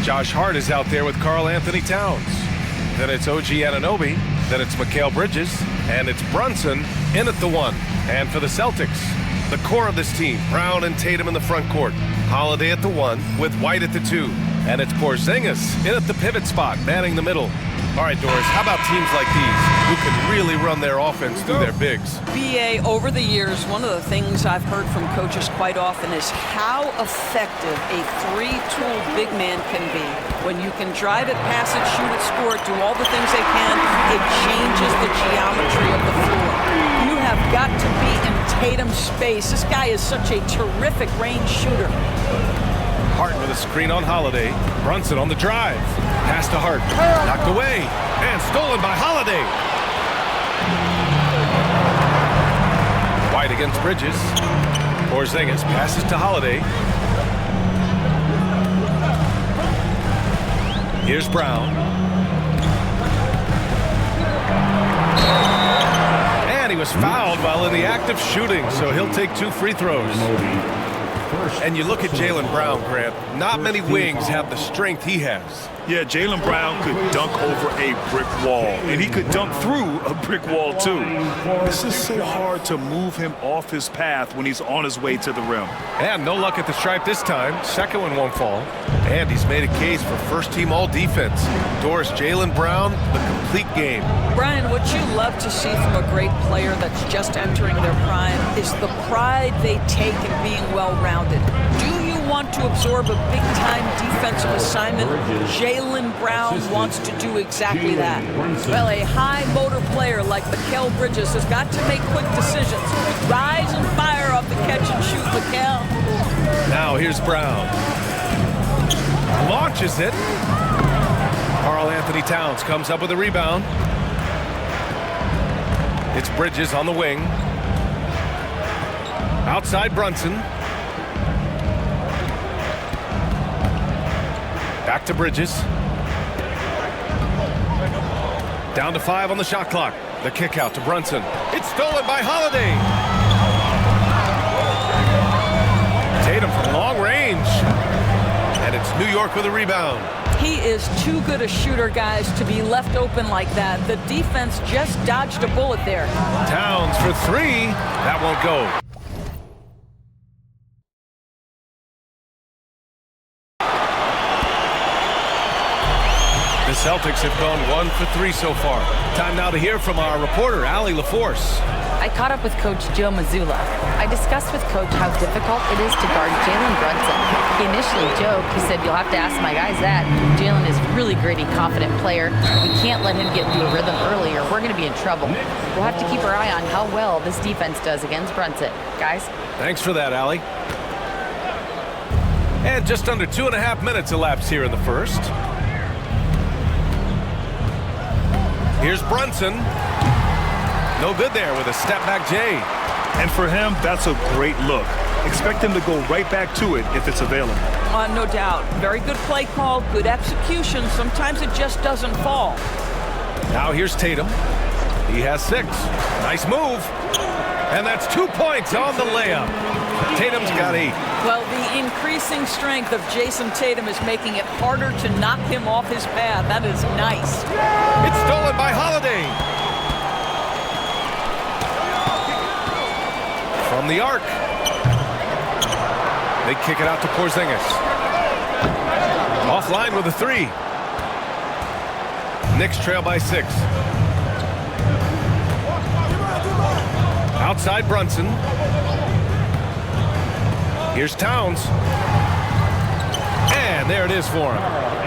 Josh Hart is out there with Karl Anthony Towns. Then it's OG Anunoby. Then it's Mikal Bridges. And it's Brunson in at the 1. And for the Celtics, the core of this team, Brown and Tatum in the front court. Holiday at the 1 with White at the 2. And it's Porzingis in at the pivot spot, manning the middle. All right, Doris, how about teams like these who can really run their offense through their bigs? BA, over the years, one of the things I've heard from coaches quite often is how effective a three-tool big man can be. When you can drive it, pass it, shoot it, score it, do all the things they can, it changes the geometry of the floor. You have got to be in Tatum's space. This guy is such a terrific range shooter. Hart with a screen on Holiday. Brunson on the drive. Pass to Hart. Knocked away. And stolen by Holiday. White against Bridges. Porzingis passes to Holiday. Here's Brown. And he was fouled while in the act of shooting, so he'll take 2 free throws. And you look at Jaylen Brown, Grant. Not many wings have the strength he has. Yeah, Jaylen Brown could dunk over a brick wall, and he could dunk through a brick wall, too. It's just so hard to move him off his path when he's on his way to the rim. And no luck at the stripe this time. Second one won't fall. And he's made a case for first-team all-defense. Doris, Jaylen Brown, the complete game. Brian, what you love to see from a great player that's just entering their prime is the pride they take in being well-rounded. Do you want to absorb a big-time defensive assignment? Jaylen Brown wants to do exactly that. Well, a high-motor player like Mikal Bridges has got to make quick decisions. Rise and fire off the catch and shoot, Mikal. Now here's Brown. Launches it. Karl Anthony Towns comes up with a rebound. It's Bridges on the wing. Outside Brunson. Back to Bridges. Down to 5 on the shot clock. The kick out to Brunson. It's stolen by Holiday. Tatum from long range. And it's New York with a rebound. He is too good a shooter, guys, to be left open like that. The defense just dodged a bullet there. Towns for 3. That won't go. The Celtics have gone 1 for 3 so far. Time now to hear from our reporter, Allie LaForce. I caught up with Coach Joe Mazzulla. I discussed with Coach how difficult it is to guard Jalen Brunson. He initially joked. He said, "You'll have to ask my guys that. Jalen is a really gritty, confident player. We can't let him get into a rhythm early or we're going to be in trouble. We'll have to keep our eye on how well this defense does against Brunson." Guys? Thanks for that, Allie. And just under 2.5 minutes elapsed here in the first. Here's Brunson. No good there with a step-back J. And for him, that's a great look. Expect him to go right back to it if it's available. No doubt. Very good play call, good execution. Sometimes it just doesn't fall. Now here's Tatum. He has 6. Nice move. And that's 2 points on the layup. Tatum's got 8. Well, the increasing strength of Jason Tatum is making it harder to knock him off his path. That is nice. It's stolen by Holiday. From the arc. They kick it out to Porzingis. Offline with a 3. Knicks trail by 6. Outside Brunson. Here's Towns. And there it is for him.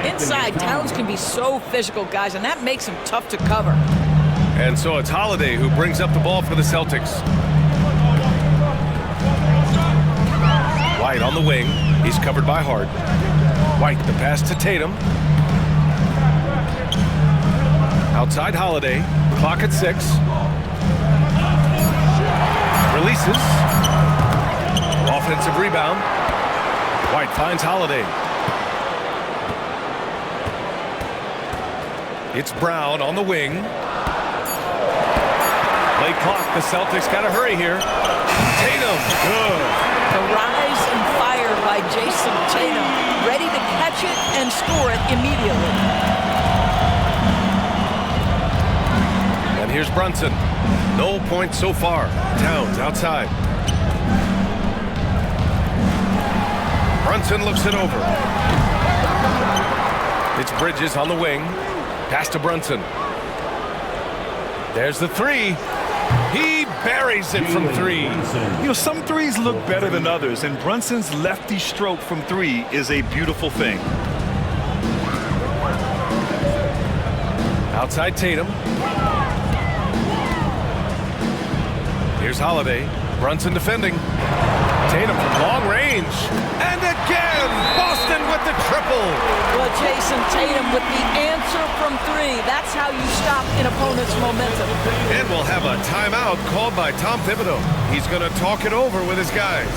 Inside, Towns can be so physical, guys, and that makes him tough to cover. And so it's Holiday who brings up the ball for the Celtics. White on the wing. He's covered by Hart. White, the pass to Tatum. Outside Holiday. Clock at 6. Releases. Offensive rebound. White finds Holiday. It's Brown on the wing. Play clock. The Celtics got to hurry here. Tatum. Good. The rise and fire by Jason Tatum. Ready to catch it and and score it immediately. And here's Brunson. No points so far. Towns outside. Brunson looks it over. It's Bridges on the wing. Pass to Brunson. There's the three. He buries it from three. You know, some threes look better than others, and Brunson's lefty stroke from three is a beautiful thing. Outside Tatum. Here's Holiday. Brunson defending. Tatum from long range. And again, Boston with the triple. Well, Jason Tatum with the answer from three. That's how you stop an opponent's momentum. And we'll have a timeout called by Tom Thibodeau. He's going to talk it over with his guys.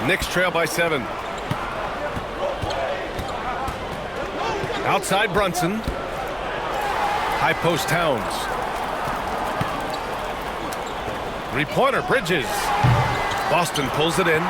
Knicks trail by 7. Outside Brunson. High post Towns. Three-pointer Bridges. Boston pulls it in.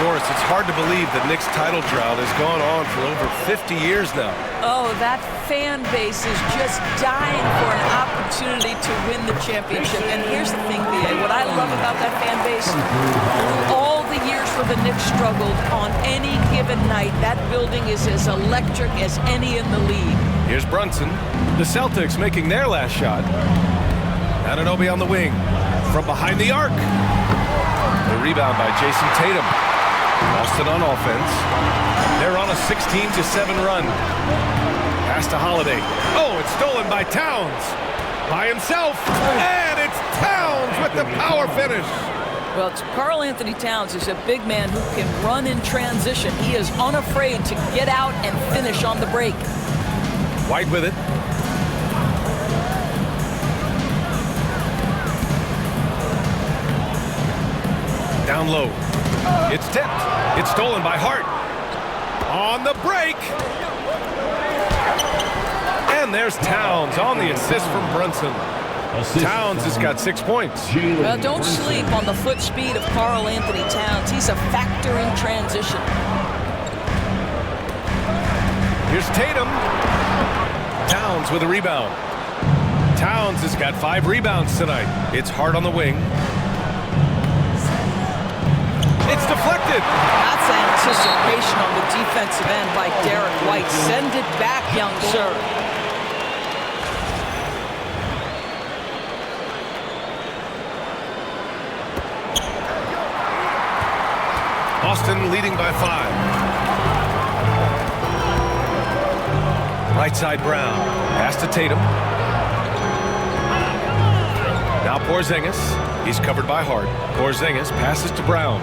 Doris, it's hard to believe the Knicks title drought has gone on for over 50 years now. Oh, that fan base is just dying for an opportunity to win the championship. And here's the thing, B.A., what I love about that fan base, through all the years where the Knicks struggled, on any given night, that building is as electric as any in the league. Here's Brunson. The Celtics making their last shot. Anunoby on the wing. From behind the arc. The rebound by Jason Tatum. Boston on offense. They're on a 16-7 run. Pass to Holiday. Oh, it's stolen by Towns. By himself. And it's Towns with the power finish. Well, Karl Anthony Towns is a big man who can run in transition. He is unafraid to get out and finish on the break. White with it. Down low. It's tipped. It's stolen by Hart. On the break. And there's Towns on the assist from Brunson. Towns has got 6 points. Well, don't sleep on the foot speed of Karl Anthony Towns. He's a factor in transition. Here's Tatum. Towns with a rebound. Towns has got 5 rebounds tonight. It's Hart on the wing. It's deflected. That's anticipation on the defensive end by Derek White. Send it back, young sir. Boston leading by 5. Right side Brown. Pass to Tatum. Now Porzingis. He's covered by Hart. Porzingis passes to Brown.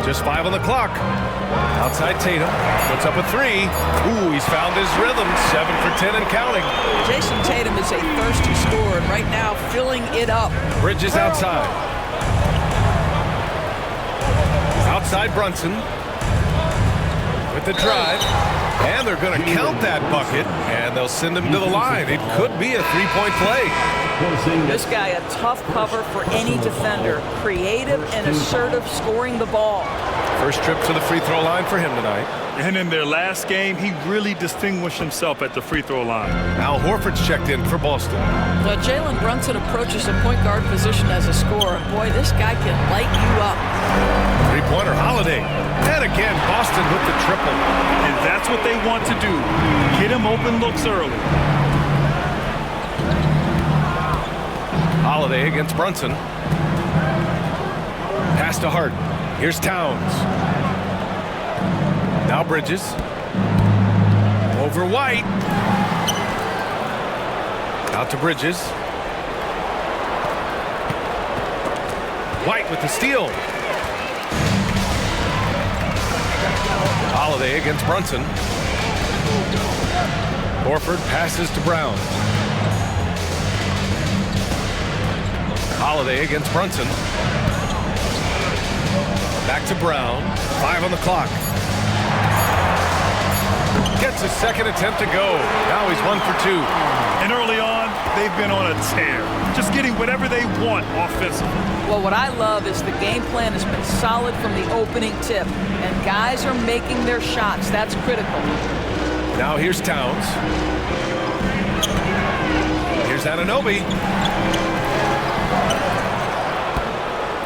Just 5 on the clock. Outside Tatum. Puts up a 3. Ooh, he's found his rhythm. 7 for 10 and counting. Jason Tatum is a thirsty scorer, and right now filling it up. Bridges outside. Outside Brunson. With the drive. And they're going to count that bucket, and they'll send him to the line. It could be a 3-point play. This guy, a tough cover for any defender. Creative and assertive scoring the ball. First trip to the free throw line for him tonight. And in their last game, he really distinguished himself at the free throw line. Al Horford's checked in for Boston. Jalen Brunson approaches a point guard position as a scorer. Boy, this guy can light you up. Three-pointer Holiday. And again, Boston with the triple. And that's what they want to do. Get him open looks early. Holiday against Brunson. Pass to Hart. Here's Towns. Now Bridges. Over White. Out to Bridges. White with the steal. Holiday against Brunson. Horford passes to Brown. Holiday against Brunson. Back to Brown. 5 on the clock. Gets his second attempt to go. Now he's 1 for 2. And early on, they've been on a tear, just getting whatever they want offensively. Well, what I love is the game plan has been solid from the opening tip, and guys are making their shots. That's critical. Now here's Towns. Here's Anunoby.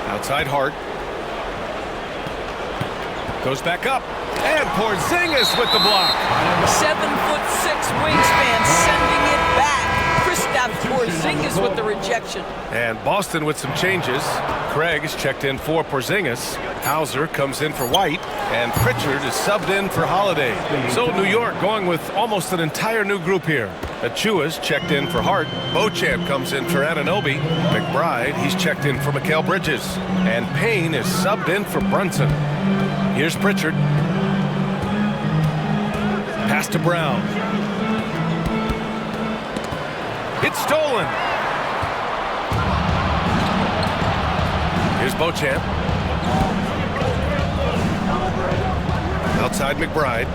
Outside Hart. Goes back up. And Porzingis with the block. 7'6" wingspan, sending it back. Kristaps Porzingis with the rejection. And Boston with some changes. Craig is checked in for Porzingis. Hauser comes in for White. And Pritchard is subbed in for Holiday. So New York going with almost an entire new group here. Achua's checked in for Hart. Beauchamp comes in for Anunoby. McBride, he's checked in for Mikal Bridges. And Payne is subbed in for Brunson. Here's Pritchard. Pass to Brown. It's stolen. Here's Beauchamp. Outside McBride.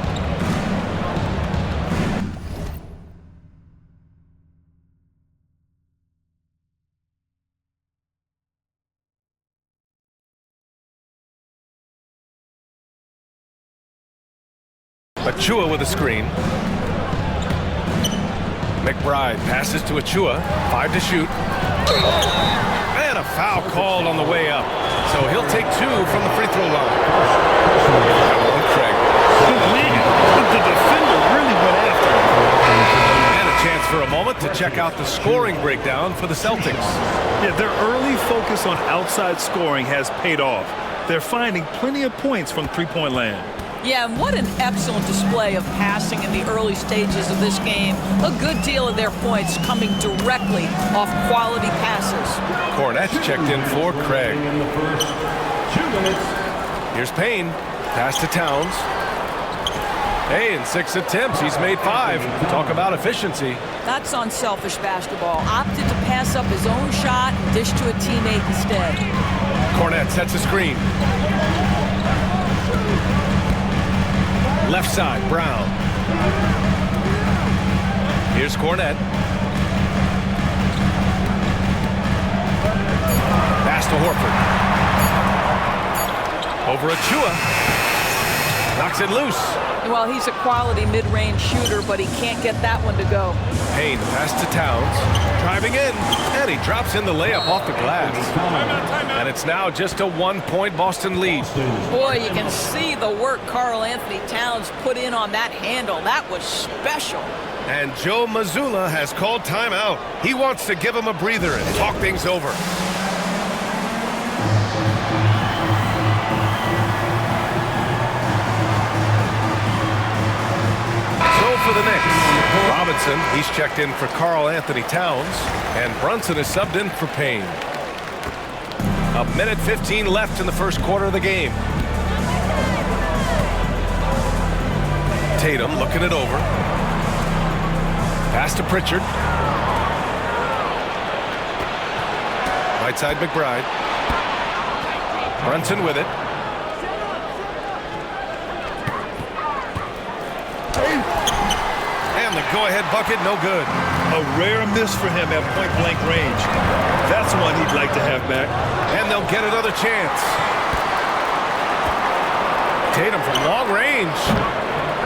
Achua with a screen. McBride passes to Achua. 5 to shoot. And a foul called on the way up. So he'll take 2 from the free throw line. Craig. The defender really went after him. And a chance for a moment to check out the scoring breakdown for the Celtics. Yeah, their early focus on outside scoring has paid off. They're finding plenty of points from three-point land. Yeah, and what an excellent display of passing in the early stages of this game. A good deal of their points coming directly off quality passes. Cornette's checked in for Craig. Here's Payne. Pass to Towns. Hey, in 6 attempts, he's made 5. Talk about efficiency. That's unselfish basketball. Opted to pass up his own shot and dish to a teammate instead. Cornette sets a screen. Left side, Brown. Here's Cornette. Pass to Horford. Over Achua. Knocks it loose. Well, he's a quality mid-range shooter, but he can't get that one to go. Payne pass to Towns. Driving in. And he drops in the layup off the glass. And it's now just a 1-point Boston lead. Boy, you can see the work Karl Anthony Towns put in on that handle. That was special. And Joe Mazzulla has called timeout. He wants to give him a breather and talk things over. For the Knicks, Robinson, he's checked in for Karl Anthony Towns, and Brunson is subbed in for Payne. 1:15 left in the first quarter of the game. Tatum looking it over. Pass to Pritchard. Right side McBride. Brunson with it. And the go-ahead bucket, no good. A rare miss for him at point-blank range. That's one he'd like to have back. And they'll get another chance. Tatum from long range.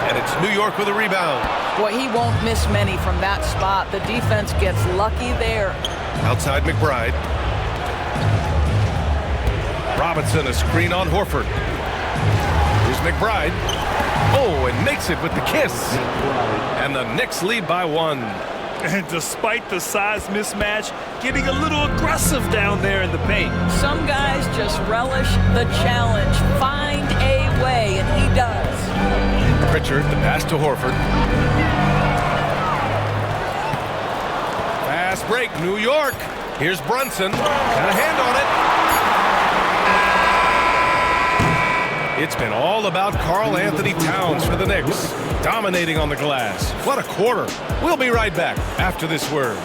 And it's New York with a rebound. Boy, he won't miss many from that spot. The defense gets lucky there. Outside McBride. Robinson, a screen on Horford. Here's McBride. Oh, and makes it with the kiss. And the Knicks lead by 1. And despite the size mismatch, getting a little aggressive down there in the paint. Some guys just relish the challenge. Find a way, and he does. Pritchard, the pass to Horford. Fast break, New York. Here's Brunson. Got a hand on it. It's been all about Karl Anthony Towns for the Knicks, dominating on the glass. What a quarter. We'll be right back after this word.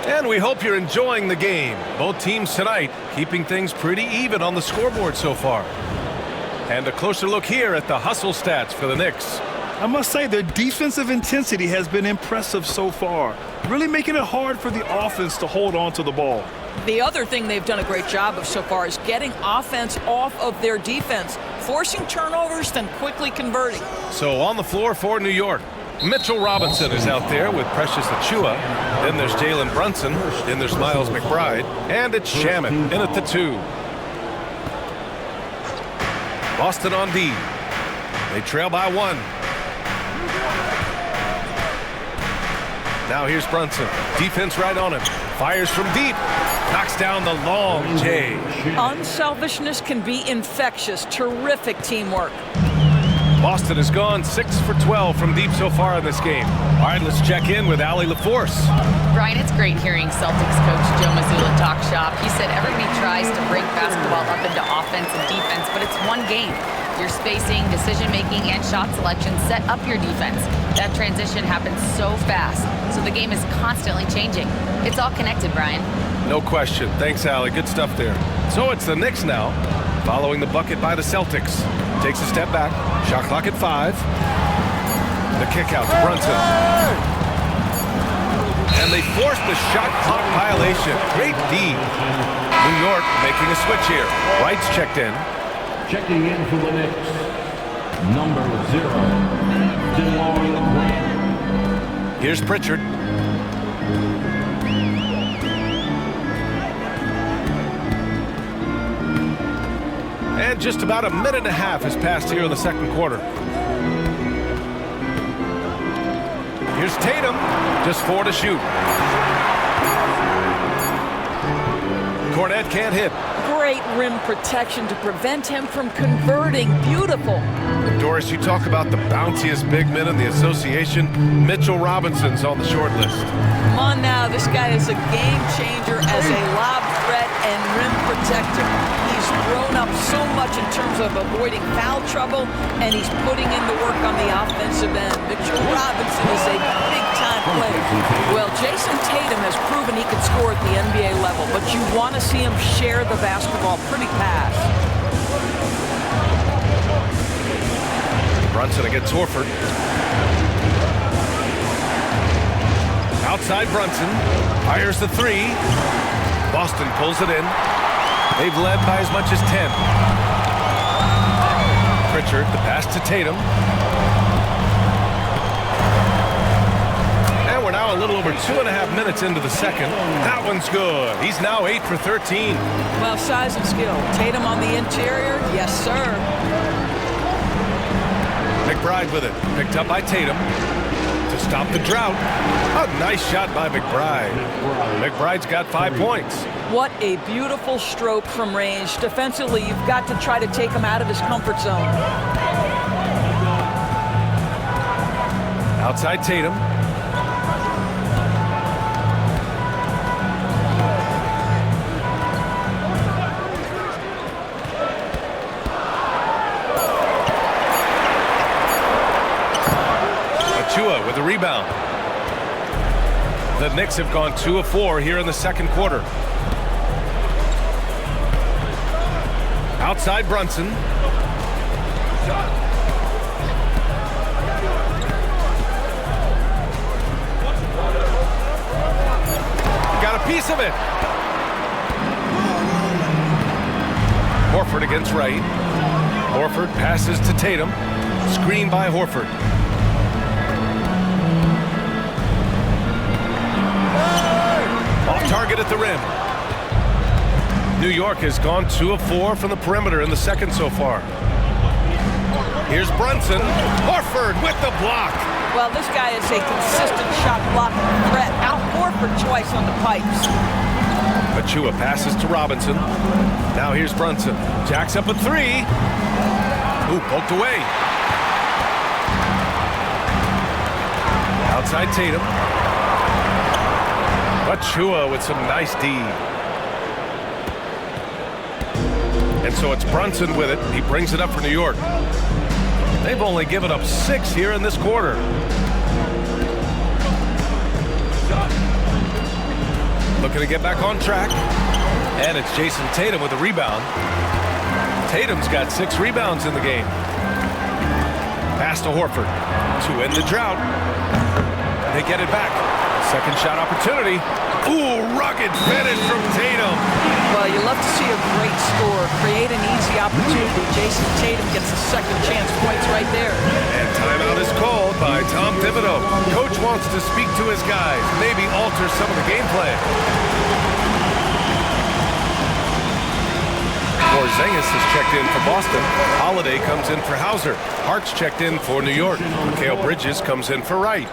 And we hope you're enjoying the game. Both teams tonight keeping things pretty even on the scoreboard so far. And a closer look here at the hustle stats for the Knicks. I must say their defensive intensity has been impressive so far, really making it hard for the offense to hold on to the ball. The other thing they've done a great job of so far is getting offense off of their defense, forcing turnovers, then quickly converting. So on the floor for New York, Mitchell Robinson is out there with Precious Achiuwa. Then there's Jalen Brunson. Then there's Miles McBride. And it's Shamet in at the 2. Boston on D. They trail by 1. Now here's Brunson. Defense right on him. Fires from deep. Knocks down the long J. Unselfishness can be infectious. Terrific teamwork. Boston has gone 6 for 12 from deep so far in this game. All right, let's check in with Allie LaForce. Brian, it's great hearing Celtics coach Joe Mazzulla talk shop. He said everybody tries to break basketball up into offense and defense, but it's one game. Your spacing, decision-making, and shot selection set up your defense. That transition happens so fast, so the game is constantly changing. It's all connected, Brian. No question. Thanks, Allie. Good stuff there. So it's the Knicks now, following the bucket by the Celtics. Takes a step back. Shot clock at 5. The kick out to Brunson. And they forced the shot clock violation. Great D. New York making a switch here. Wright's checked in. Checking in for the Knicks, number 0, DeLorean Grant. Here's Pritchard. And just about a minute and a half has passed here in the second quarter. Here's Tatum, just 4 to shoot. Cornette can't hit. Great rim protection to prevent him from converting. Beautiful. Doris, you talk about the bounciest big men in the association. Mitchell Robinson's on the short list. Come on now, this guy is a game changer as a lob threat and rim protector. He's grown up so much in terms of avoiding foul trouble, and he's putting in the work on the offensive end. Mitchell Robinson is a big-time player. Well, Jason Tatum has proven he can score at the NBA level, but you want to see him share the basketball pretty fast. Brunson against Horford. Outside Brunson. Fires the 3. Boston pulls it in. They've led by as much as 10. Pritchard, the pass to Tatum. And we're now a little over 2.5 minutes into the second. That one's good. He's now 8 for 13. Well, size and skill. Tatum on the interior. Yes, sir. McBride with it. Picked up by Tatum. To stop the drought. A nice shot by McBride. McBride's got 5 points. What a beautiful stroke from range. Defensively, you've got to try to take him out of his comfort zone. Outside Tatum. Achiuwa with the rebound. The Knicks have gone 2 of 4 here in the second quarter. Outside Brunson. Got a piece of it. Horford against Wright. Horford passes to Tatum. Screen by Horford. Off target at the rim. New York has gone 2 of 4 from the perimeter in the second so far. Here's Brunson. Horford with the block. Well, this guy is a consistent shot blocking threat. Out Horford twice on the pipes. Achiuwa passes to Robinson. Now here's Brunson. Jacks up a 3. Ooh, poked away. Outside Tatum. Achiuwa with some nice D. And so it's Brunson with it. He brings it up for New York. They've only given up 6 here in this quarter. Looking to get back on track. And it's Jason Tatum with a rebound. Tatum's got 6 rebounds in the game. Pass to Horford to end the drought. They get it back. Second shot opportunity. Ooh, rugged finish from Tatum. Well, you love to see a great score. Create an easy opportunity. Jason Tatum gets a second chance points right there. And timeout is called by Tom Thibodeau. Coach wants to speak to his guys, maybe alter some of the gameplay. Porzingis is checked in for Boston. Holiday comes in for Hauser. Hart's checked in for New York. Mikal Bridges comes in for Wright.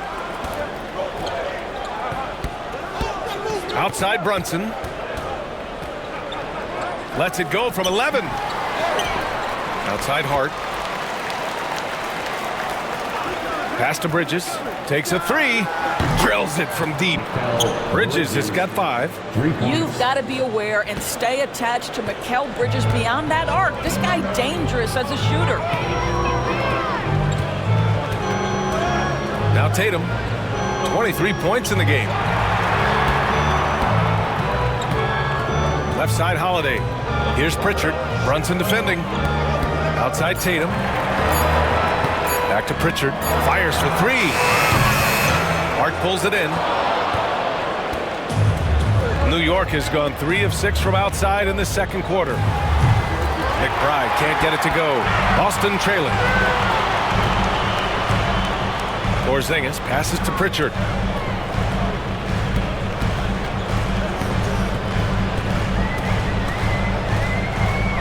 Outside Brunson. Lets it go from 11. Outside Hart. Pass to Bridges. Takes a 3. Drills it from deep. Bridges has got 5. You've got to be aware and stay attached to Mikal Bridges beyond that arc. This guy dangerous as a shooter. Now Tatum. 23 points in the game. Left side Holiday. Here's Pritchard. Brunson defending. Outside Tatum. Back to Pritchard. Fires for 3. Hart pulls it in. New York has gone 3 of 6 from outside in the second quarter. McBride can't get it to go. Boston trailing. Porzingis passes to Pritchard.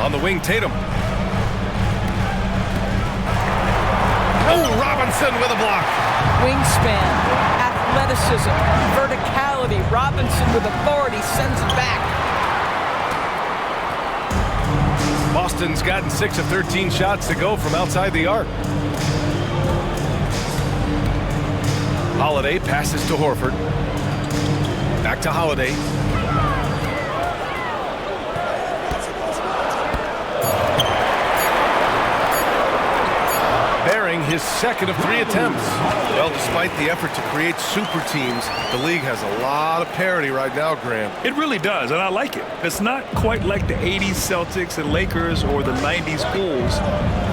On the wing, Tatum. Oh, Robinson with a block. Wingspan, athleticism, verticality. Robinson with authority sends it back. Boston's gotten 6 of 13 shots to go from outside the arc. Holiday passes to Horford. Back to Holiday. Bearing his second of 3 attempts. Well, despite the effort to create super teams, the league has a lot of parity right now, Graham. It really does, and I like it. It's not quite like the 80s Celtics and Lakers or the 90s Bulls,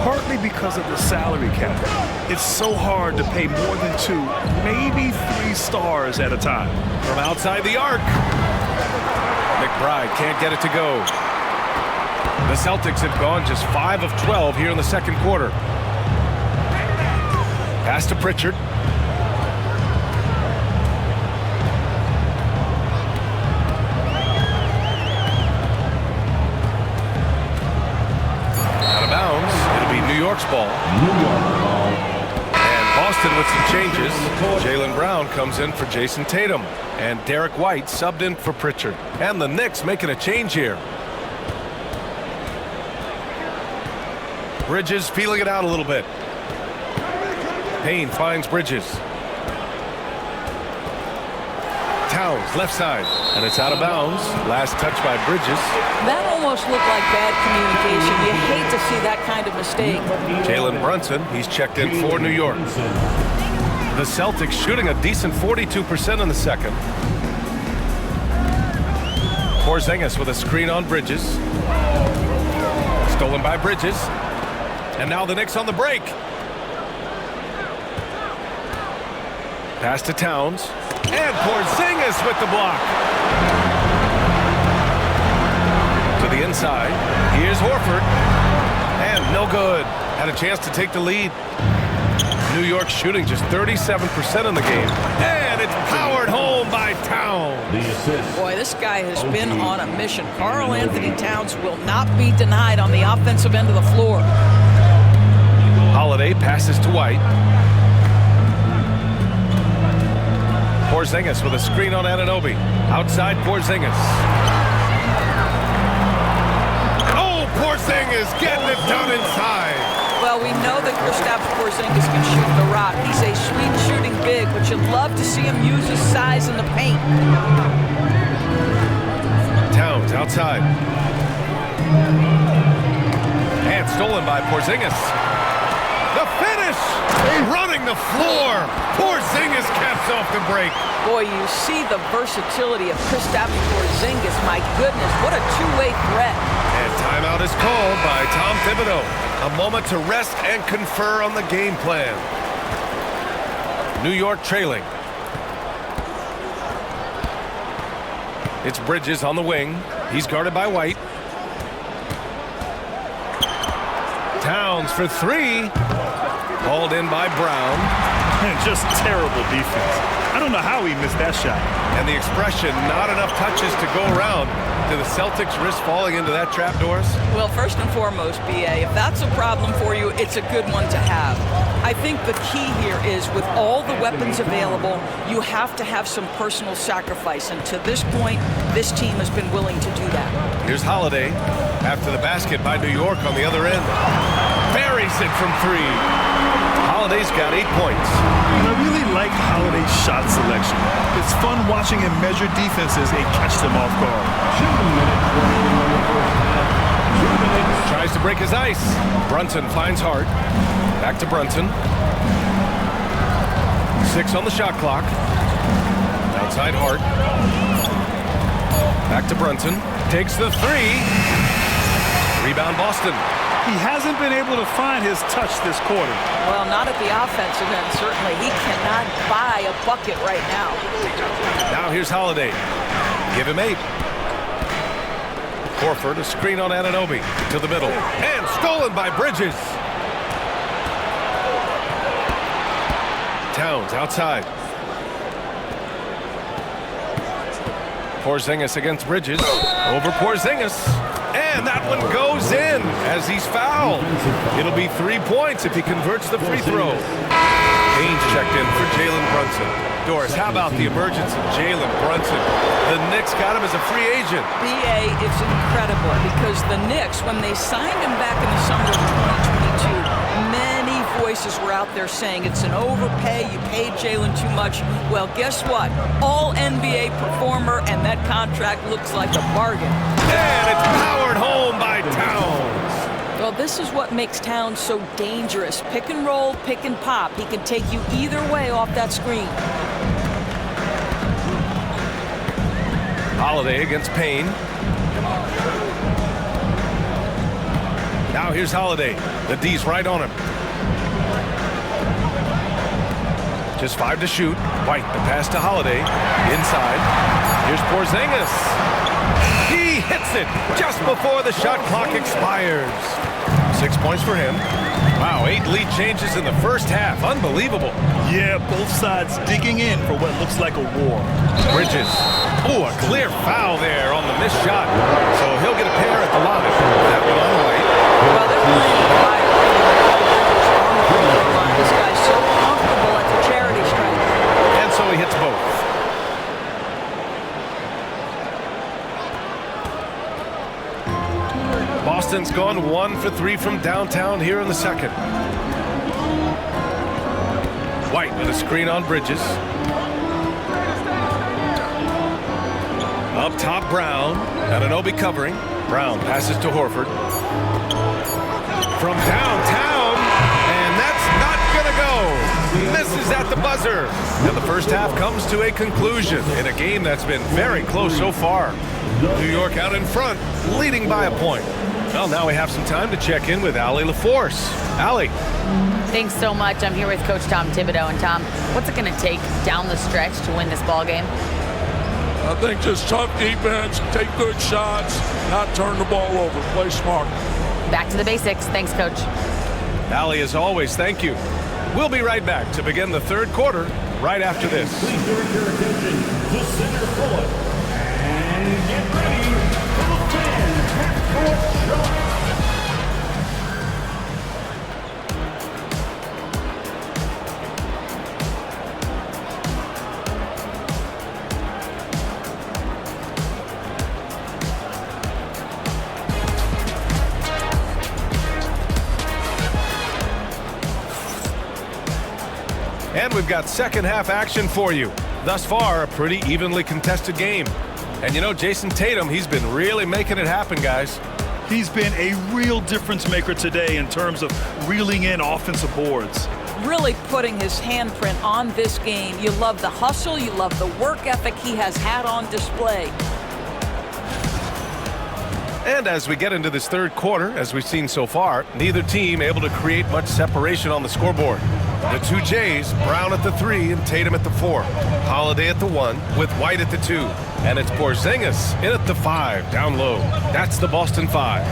partly because of the salary cap. It's so hard to pay more than 2, maybe 3 stars at a time. From outside the arc. McBride can't get it to go. The Celtics have gone just 5 of 12 here in the second quarter. Pass to Pritchard. Out of bounds. It'll be New York's ball. And Boston with some changes. Jaylen Brown comes in for Jason Tatum. And Derek White subbed in for Pritchard. And the Knicks making a change here. Bridges feeling it out a little bit. Payne finds Bridges. Towns, left side. And it's out of bounds. Last touch by Bridges. That almost looked like bad communication. You hate to see that kind of mistake. Jalen Brunson, he's checked in for New York. The Celtics shooting a decent 42% in the second. Porzingis with a screen on Bridges. Stolen by Bridges. And now the Knicks on the break. Pass to Towns. And Porzingis with the block. To the inside. Here's Horford. And no good. Had a chance to take the lead. New York shooting just 37% in the game. And it's powered home by Towns. Boy, this guy has been on a mission. Karl Anthony Towns will not be denied on the offensive end of the floor. Holiday passes to White. Porzingis with a screen on Anunoby. Outside Porzingis. Oh, Porzingis getting it done inside. Well, we know that Kristaps Porzingis can shoot the rock. He's a sweet shooting big, but you'd love to see him use his size in the paint. Towns outside. And stolen by Porzingis. The finish! running the floor. Porzingis caps off the break. Boy, you see the versatility of Kristaps Porzingis. My goodness, what a two-way threat. And timeout is called by Tom Thibodeau. A moment to rest and confer on the game plan. New York trailing. It's Bridges on the wing. He's guarded by White. Towns for three. Hauled in by Brown. And just terrible defense. I don't know how he missed that shot. And the expression, not enough touches to go around. Do the Celtics risk falling into that trap, Doris? Well, first and foremost, BA, if that's a problem for you, it's a good one to have. I think the key here is with all the weapons available, you have to have some personal sacrifice. And to this point, this team has been willing to do that. Here's Holiday after the basket by New York on the other end. Buries it from three. Holiday's got 8 points. And I really like Holiday's shot selection. It's fun watching him measure defenses and catch them off guard. 2 minutes remaining on the first half. 2 minutes. Tries to break his ice. Brunson finds Hart. Back to Brunson. 6 on the shot clock. Outside Hart. Back to Brunson. Takes the three. Rebound Boston. He hasn't been able to find his touch this quarter. Well, not at the offensive end, certainly. He cannot buy a bucket right now. Now here's Holiday. Give him 8. Horford, a screen on Anunoby to the middle. And stolen by Bridges. Towns outside. Porzingis against Bridges. Over Porzingis. And that one goes in as he's fouled. It'll be 3 points if he converts the free throw. Haynes checked in for Jalen Brunson. Doris, how about the emergence of Jalen Brunson? The Knicks got him as a free agent. BA, it's incredible because the Knicks, when they signed him back in the summer of 2022, many voices were out there saying it's an overpay, you paid Jalen too much. Well, guess what? All NBA performer, and that contract looks like a bargain. And it's powered home by Towns. Well, this is what makes Towns so dangerous. Pick and roll, pick and pop. He can take you either way off that screen. Holiday against Payne. Now here's Holiday. The D's right on him. Just 5 to shoot. White, the pass to Holiday. Inside. Here's Porzingis. He hits it just before the shot clock expires. 6 points for him. Wow, 8 lead changes in the first half. Unbelievable. Yeah, both sides digging in for what looks like a war. Bridges. Ooh, a clear foul there on the missed shot. So he'll get a pair at the line. That one on White. Well, they're playing fire. This guy's so comfortable at the charity stripe. And so he hits both. Boston's gone 1 for 3 from downtown here in the second. White with a screen on Bridges. Up top, Brown. Anunoby covering. Brown passes to Horford. From downtown, and that's not gonna go. Misses at the buzzer. And the first half comes to a conclusion in a game that's been very close so far. New York out in front, leading by a point. Well, now we have some time to check in with Allie LaForce. Allie. Thanks so much. I'm here with Coach Tom Thibodeau. And Tom, what's it going to take down the stretch to win this ball game? I think just tough defense, take good shots, not turn the ball over, play smart. Back to the basics. Thanks, Coach. Allie, as always, thank you. We'll be right back to begin the third quarter right after this. Please direct your attention to center court. And get ready for the fan half-court shot. And we've got second half action for you. Thus far, a pretty evenly contested game. And you know, Jason Tatum, he's been really making it happen, guys. He's been a real difference maker today in terms of reeling in offensive boards. really putting his handprint on this game. You love the hustle, you love the work ethic he has had on display. And as we get into this third quarter, as we've seen so far, neither team able to create much separation on the scoreboard. The two Jays, Brown at the 3 and Tatum at the 4. Holiday at the 1 with White at the 2. And it's Porzingis in at the 5, down low. That's the Boston 5.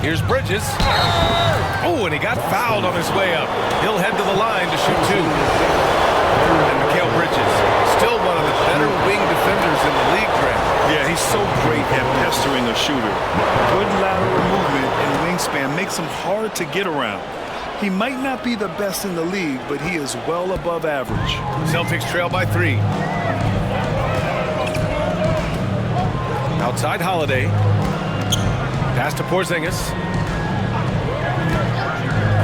Here's Bridges. Oh, and he got fouled on his way up. He'll head to the line to shoot 2. And Mikal Bridges, still one of the better wing defenders in the league, Grant. Yeah, he's so great at pestering a shooter. Good lateral movement and wingspan makes him hard to get around. He might not be the best in the league, but he is well above average. Celtics trail by 3. Outside Holiday. Pass to Porzingis.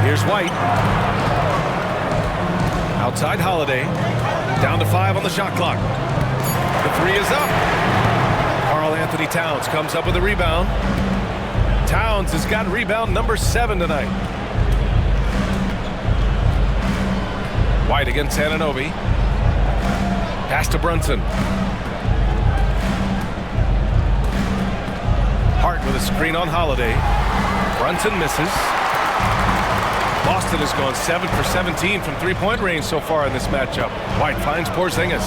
Here's White. Outside Holiday. Down to 5 on the shot clock. The 3 is up. Karl-Anthony Towns comes up with a rebound. Towns has got rebound number 7 tonight. White against Anunoby. Pass to Brunson. Hart with a screen on Holiday. Brunson misses. Boston has gone 7 for 17 from three-point range so far in this matchup. White finds Porzingis.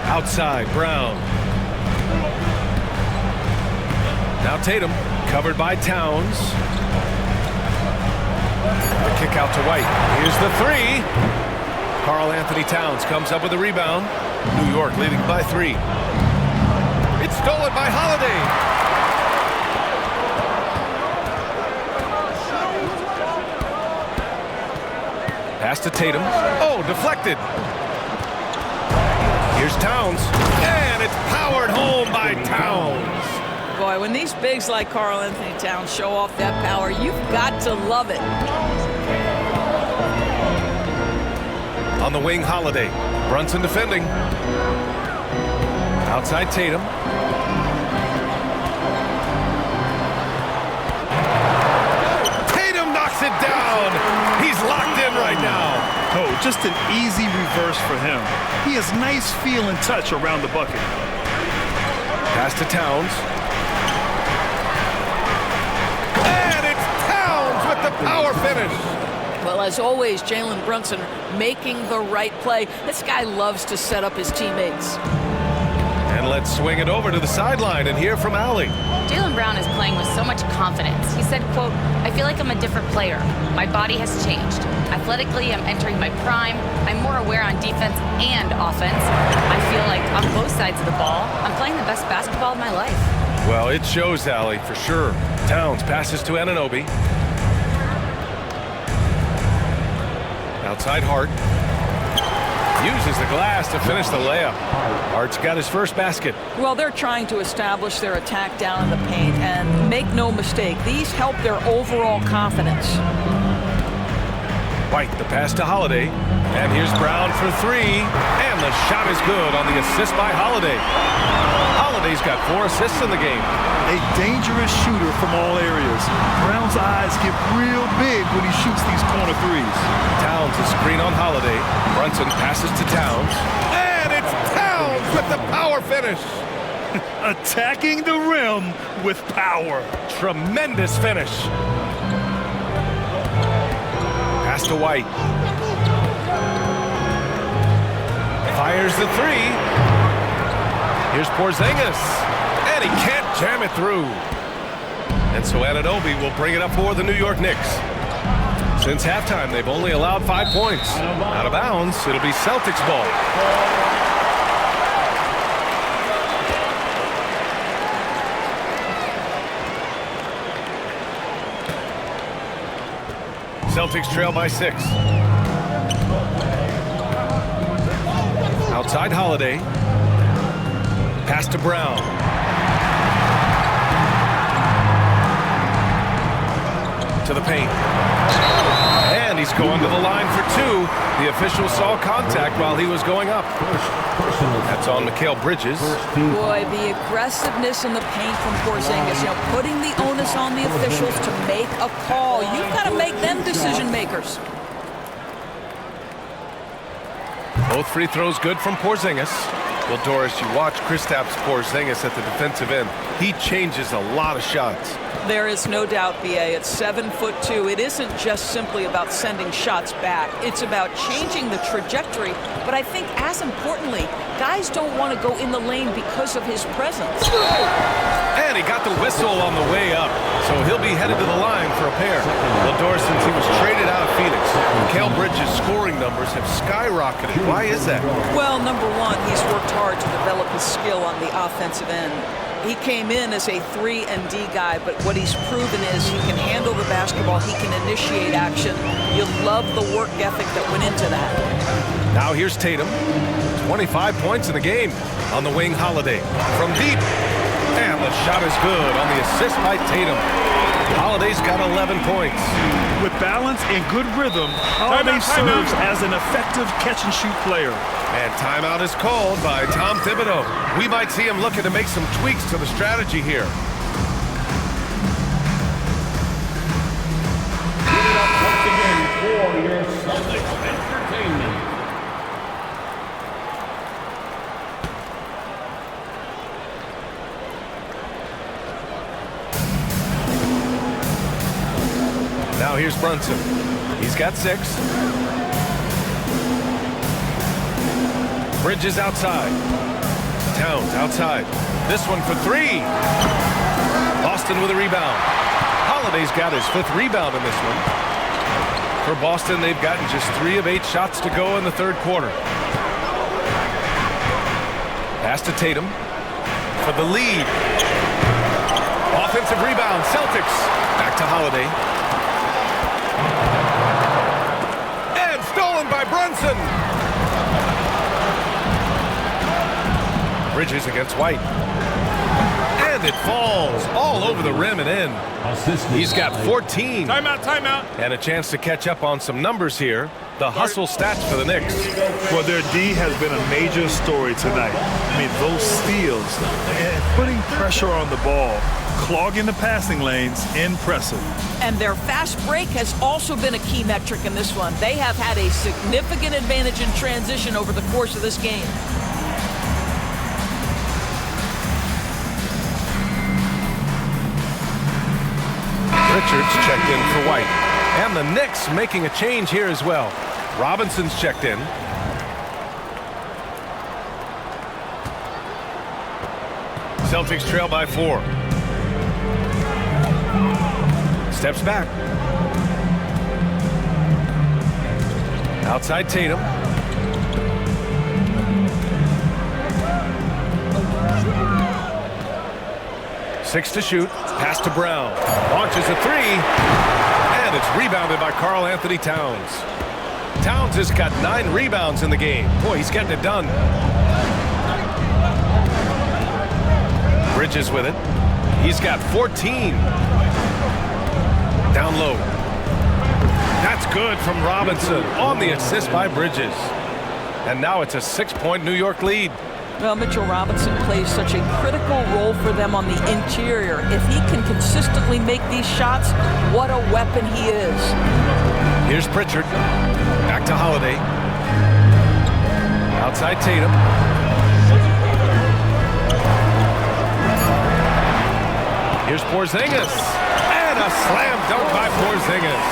Outside, Brown. Now Tatum, covered by Towns. The kick out to White. Here's the 3. Karl-Anthony Towns comes up with a rebound. New York leading by 3. It's stolen by Holiday. Pass to Tatum. Oh, deflected. Here's Towns. And it's powered home by Towns. Boy, when these bigs like Karl-Anthony Towns show off that power, you've got to love it. On the wing, Holiday. Brunson defending. Outside Tatum. Tatum knocks it down. He's locked in right now. Oh, just an easy reverse for him. He has nice feel and touch around the bucket. Pass to Towns. And it's Towns with the power finish. Well, as always, Jalen Brunson making the right play. This guy loves to set up his teammates. And let's swing it over to the sideline and hear from Allie. Jaylen Brown is playing with so much confidence. He said, quote, "I feel like I'm a different player. My body has changed. Athletically, I'm entering my prime. I'm more aware on defense and offense. I feel like on both sides of the ball, I'm playing the best basketball of my life." Well, it shows, Allie, for sure. Towns passes to Anunoby. Outside Hart. Uses the glass to finish the layup. Hart's got his first basket. Well, they're trying to establish their attack down in the paint, and make no mistake, these help their overall confidence. White, the pass to Holiday. And here's Brown for 3. And the shot is good on the assist by Holiday. Holiday's got 4 assists in the game. A dangerous shooter from all areas. Brown's eyes get real big when he shoots these corner threes. Towns is screen on Holiday. Brunson passes to Towns. And it's Towns with the power finish. Attacking the rim with power. Tremendous finish. Pass to White. Fires the 3. Here's Porzingis. And he can't jam it through. And so Anunoby will bring it up for the New York Knicks. Since halftime, they've only allowed 5 points. Out of bounds, it'll be Celtics ball. Celtics trail by 6. Outside Holiday. Pass to Brown. To the paint. And he's going to the line for two. The official saw contact while he was going up. That's on Mikal Bridges. Boy, the aggressiveness in the paint from Porzingis, putting the onus on the officials to make a call. You've got to make them decision makers. Both free throws good from Porzingis. Well, Doris, you watch Kristaps Porzingis at the defensive end. He changes a lot of shots. There is no doubt, B.A. At 7'2", it isn't just simply about sending shots back. It's about changing the trajectory. But I think, as importantly, guys don't want to go in the lane because of his presence. And he got the whistle on the way up, so he'll be headed to the line for a pair. Well, Doris, since he was traded out of Phoenix, Mikal Bridges' scoring numbers have skyrocketed. Why is that? Well, number one, he's worked hard to develop his skill on the offensive end. He came in as a 3 and D guy, but what he's proven is he can handle the basketball, he can initiate action. You love the work ethic that went into that. Now here's Tatum. 25 points in the game on the wing. Holiday from deep. And the shot is good on the assist by Tatum. Holiday's got 11 points. With balance and good rhythm, Holiday serves as an effective catch-and-shoot player. And timeout is called by Tom Thibodeau. We might see him looking to make some tweaks to the strategy here. Give it up once again for your Celtics entertainment. Now here's Brunson. He's got 6. Bridges outside. Towns outside. This one for 3. Boston with a rebound. Holiday's got his 5th rebound in this one. For Boston, they've gotten just 3 of 8 shots to go in the third quarter. Pass to Tatum for the lead. Offensive rebound, Celtics. Back to Holiday. And stolen by Brunson. Bridges against White. And it falls all over the rim and in. He's got 14. Timeout. And a chance to catch up on some numbers here. The hustle stats for the Knicks. Well, their D has been a major story tonight. I mean, those steals and putting pressure on the ball, clogging the passing lanes, impressive. And their fast break has also been a key metric in this one. They have had a significant advantage in transition over the course of this game. Richards checked in for White. And the Knicks making a change here as well. Robinson's checked in. Celtics trail by 4. Steps back. Outside Tatum. Six to shoot. Pass to Brown. Launches a 3. And it's rebounded by Karl Anthony Towns. Towns has got 9 rebounds in the game. Boy, he's getting it done. Bridges with it. He's got 14. Down low. That's good from Robinson on the assist by Bridges. And now it's a 6-point New York lead. Well, Mitchell Robinson plays such a critical role for them on the interior. If he can consistently make these shots, what a weapon he is. Here's Pritchard. Back to Holiday. Outside Tatum. Here's Porzingis. And a slam dunk by Porzingis.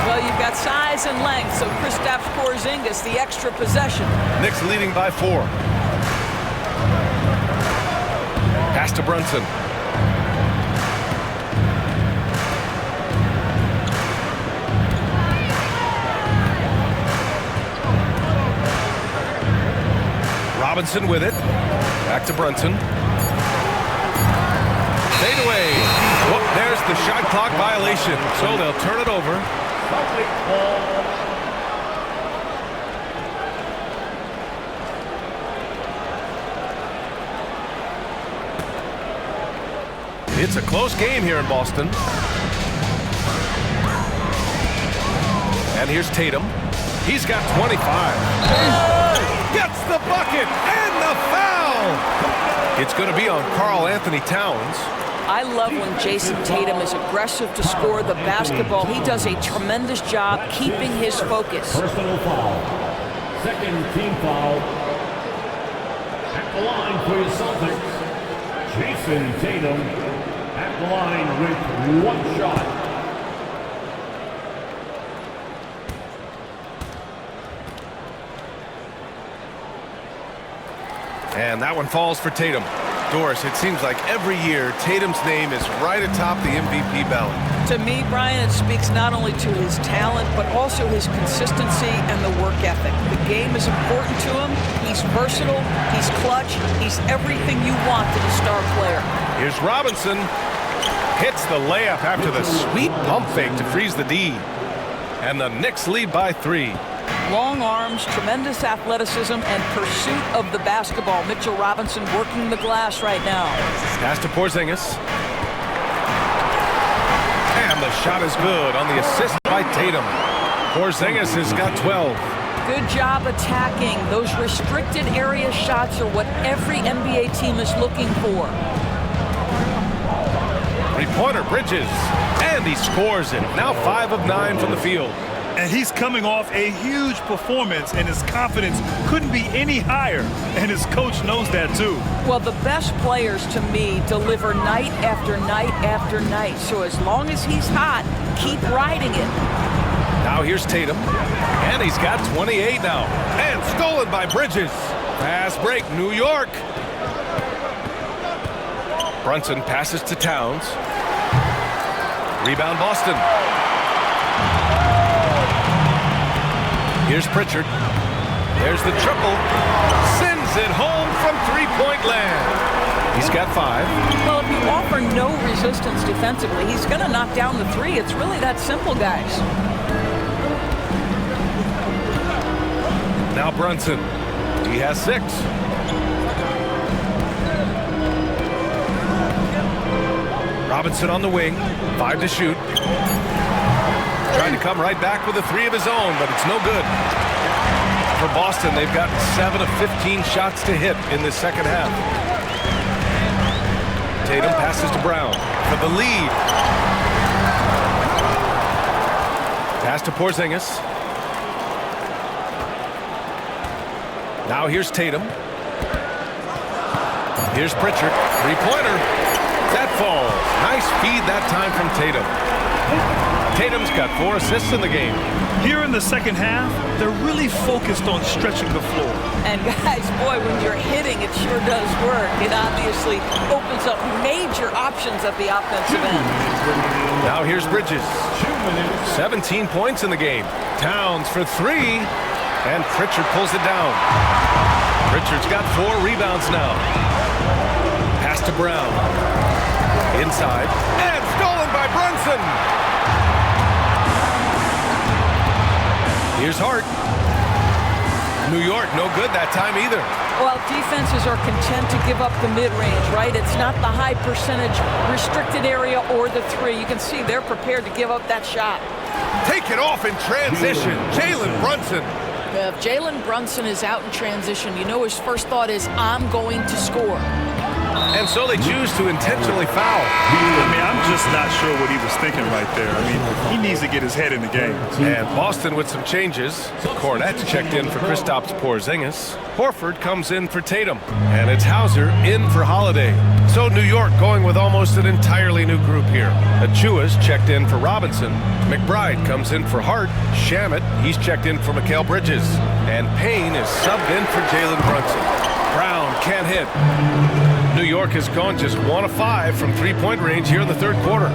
Well, you've got size and length, so Kristaps Porzingis, the extra possession. Knicks leading by 4. Pass to Brunson. Robinson with it. Back to Brunson. Fade away. Whoop, there's the shot clock violation. So they'll turn it over. It's a close game here in Boston. And here's Tatum. He's got 25. Gets the bucket and the foul. It's going to be on Karl Anthony Towns. I love when Jason Tatum is aggressive to score the basketball. He does a tremendous job keeping his focus. Personal foul. Second team foul. At the line for your Celtics, Jason Tatum. At the line with one shot. And that one falls for Tatum. Doris, it seems like every year Tatum's name is right atop the MVP ballot. To me, Brian, it speaks not only to his talent, but also his consistency and the work ethic. The game is important to him. He's versatile. He's clutch. He's everything you want in a star player. Here's Robinson. Hits the layup after the sweet pump fake to freeze the D. And the Knicks lead by 3. Long arms, tremendous athleticism, and pursuit of the basketball. Mitchell Robinson working the glass right now. Pass to Porzingis. And the shot is good on the assist by Tatum. Porzingis has got 12. Good job attacking. Those restricted area shots are what every NBA team is looking for. Three-pointer, Bridges. And he scores it. Now 5 of 9 from the field. And he's coming off a huge performance, and his confidence couldn't be any higher. And his coach knows that, too. Well, the best players, to me, deliver night after night after night. So as long as he's hot, keep riding it. Now here's Tatum. And he's got 28 now. And stolen by Bridges. Fast break, New York. Brunson passes to Towns. Rebound, Boston. Here's Pritchard. There's the triple. Sends it home from three-point land. He's got 5. Well, if you offer no resistance defensively, he's going to knock down the 3. It's really that simple, guys. Now Brunson. He has 6. Robinson on the wing. 5 to shoot. Trying to come right back with a 3 of his own, but it's no good. For Boston, they've got 7 of 15 shots to hit in this second half. Tatum passes to Brown for the lead. Pass to Porzingis. Now here's Tatum. Here's Pritchard. Three-pointer. That falls. Nice feed that time from Tatum. Tatum's got 4 assists in the game. Here in the second half, they're really focused on stretching the floor. And guys, boy, when you're hitting, it sure does work. It obviously opens up major options at the offensive end. Now here's Bridges. 17 points in the game. Towns for 3. And Pritchard pulls it down. Pritchard's got 4 rebounds now. Pass to Brown. Inside. And stolen by Brunson. Here's Hart. New York, no good that time either. Well, defenses are content to give up the mid-range, right? It's not the high percentage restricted area or the 3. You can see they're prepared to give up that shot. Take it off in transition. Jalen Brunson. If Jalen Brunson is out in transition, you know his first thought is, I'm going to score. And so they choose to intentionally foul. I mean, I'm just not sure what he was thinking right there. I mean, he needs to get his head in the game. And Boston with some changes. Cornette's checked in for Kristaps Porzingis. Horford comes in for Tatum. And it's Hauser in for Holiday. So New York going with almost an entirely new group here. Achua's checked in for Robinson. McBride comes in for Hart. Shamet, he's checked in for Mikal Bridges. And Payne is subbed in for Jalen Brunson. Brown can't hit. New York has gone just 1 of 5 from three-point range here in the third quarter.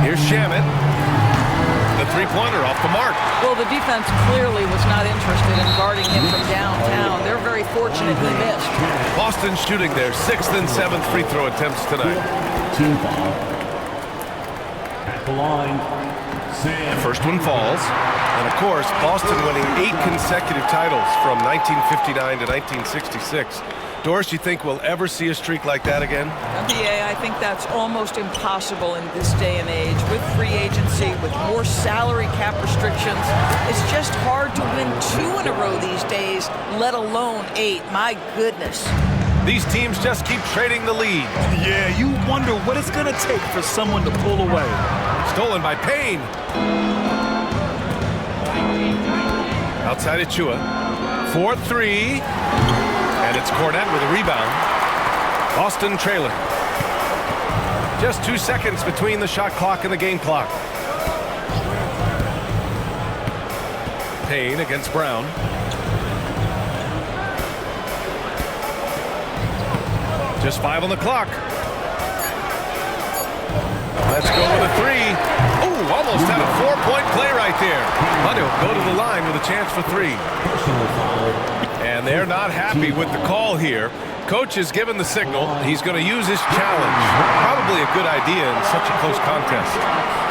Here's Shamet. The three-pointer off the mark. Well, the defense clearly was not interested in guarding him from downtown. They're very fortunate he missed. Boston shooting their 6th and 7th free throw attempts tonight. Team foul. At the line, Sam. First one falls. And of course, Boston winning 8 consecutive titles from 1959 to 1966. Doris, you think we'll ever see a streak like that again? BA, I think that's almost impossible in this day and age. With free agency, with more salary cap restrictions, it's just hard to win 2 in a row these days, let alone 8. My goodness. These teams just keep trading the lead. Yeah, you wonder what it's going to take for someone to pull away. Stolen by Payne. Outside Achua. 4-3. And it's Cornette with a rebound. Boston trailing. Just 2 seconds between the shot clock and the game clock. Payne against Brown. Just 5 on the clock. Let's go with a 3. Ooh, almost had a 4-point play right there. But he'll go to the line with a chance for 3. And they're not happy with the call here. Coach has given the signal. He's going to use his challenge. Probably a good idea in such a close contest.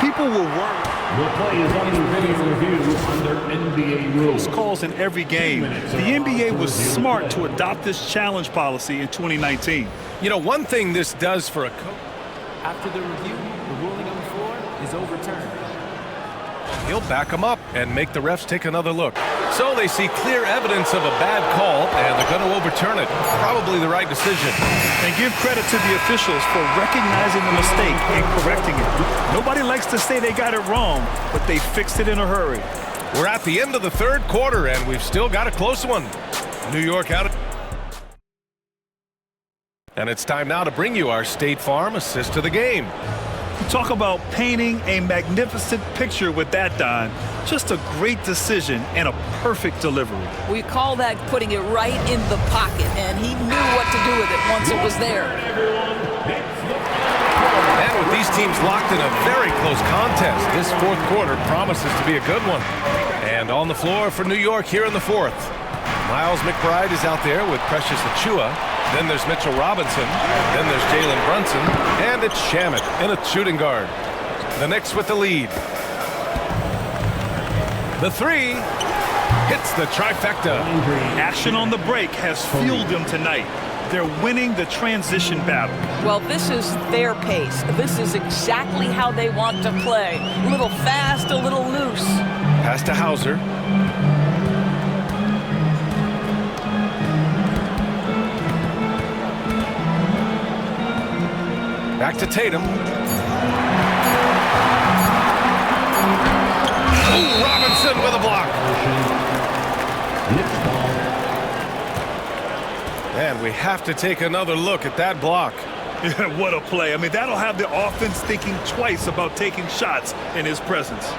People will worry. The play is under video review under NBA rules. Calls in every game. The NBA was smart to adopt this challenge policy in 2019. You know, one thing this does for a coach. After the review, the ruling on the floor is overturned. He'll back him up and make the refs take another look. So they see clear evidence of a bad call, and they're going to overturn it. Probably the right decision. And give credit to the officials for recognizing the mistake and correcting it. Nobody likes to say they got it wrong, but they fixed it in a hurry. We're at the end of the 3rd quarter, and we've still got a close one. New York out of... And it's time now to bring you our State Farm assist to the game. Talk about painting a magnificent picture with that, Don. Just a great decision and a perfect delivery. We call that putting it right in the pocket, and he knew what to do with it once it was there. And with these teams locked in a very close contest, this 4th quarter promises to be a good one. And on the floor for New York here in the 4th. Miles McBride is out there with Precious Achua. Then there's Mitchell Robinson. Then there's Jalen Brunson. And it's Shamet in a shooting guard. The Knicks with the lead. The 3 hits the trifecta. Action on the break has fueled them tonight. They're winning the transition battle. Well, this is their pace. This is exactly how they want to play. A little fast, a little loose. Pass to Hauser. Back to Tatum. Ooh, Robinson with a block. And we have to take another look at that block. What a play. I mean, that'll have the offense thinking twice about taking shots in his presence.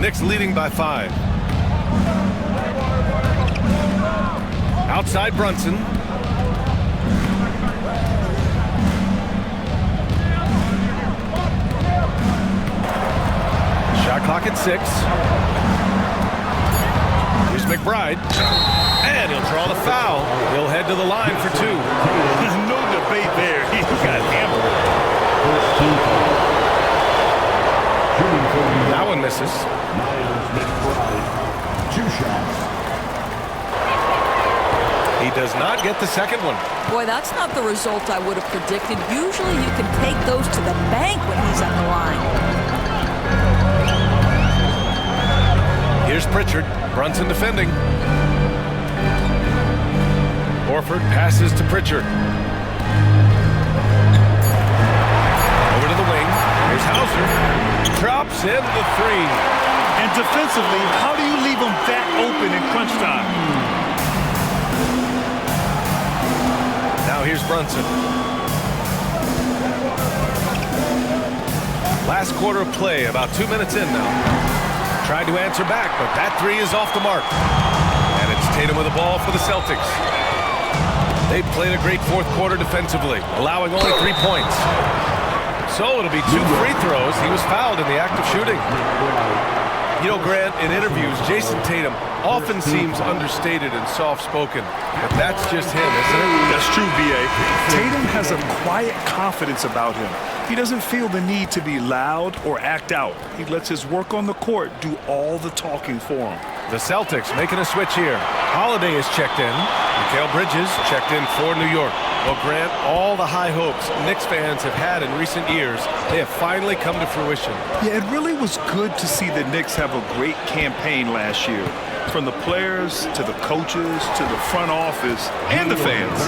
Knicks leading by 5. Outside Brunson. Shot clock at 6. Here's McBride. And he'll draw the foul. He'll head to the line for 2. No debate there. He got hammered. That one misses. McBride, 2 shots. He does not get the second one. Boy, that's not the result I would have predicted. Usually you can take those to the bank when he's on the line. Here's Pritchard. Brunson defending. Horford passes to Pritchard. Over to the wing. Here's Hauser. Drops in the 3. And defensively, how do you leave him that open in crunch time? Now here's Brunson. Last quarter of play, about 2 minutes in now. Tried to answer back, but that 3 is off the mark. And it's Tatum with the ball for the Celtics. They played a great 4th quarter defensively, allowing only 3 points. So it'll be 2 free throws. He was fouled in the act of shooting. You know, Grant, in interviews, Jason Tatum often seems understated and soft-spoken. But that's just him, isn't it? That's true, B.A. Tatum has a quiet confidence about him. He doesn't feel the need to be loud or act out. He lets his work on the court do all the talking for him. The Celtics making a switch here. Holiday is checked in. Mikal Bridges checked in for New York. Well, Grant, all the high hopes Knicks fans have had in recent years, they have finally come to fruition. Yeah, it really was good to see the Knicks have a great campaign last year. From the players to the coaches to the front office and the fans.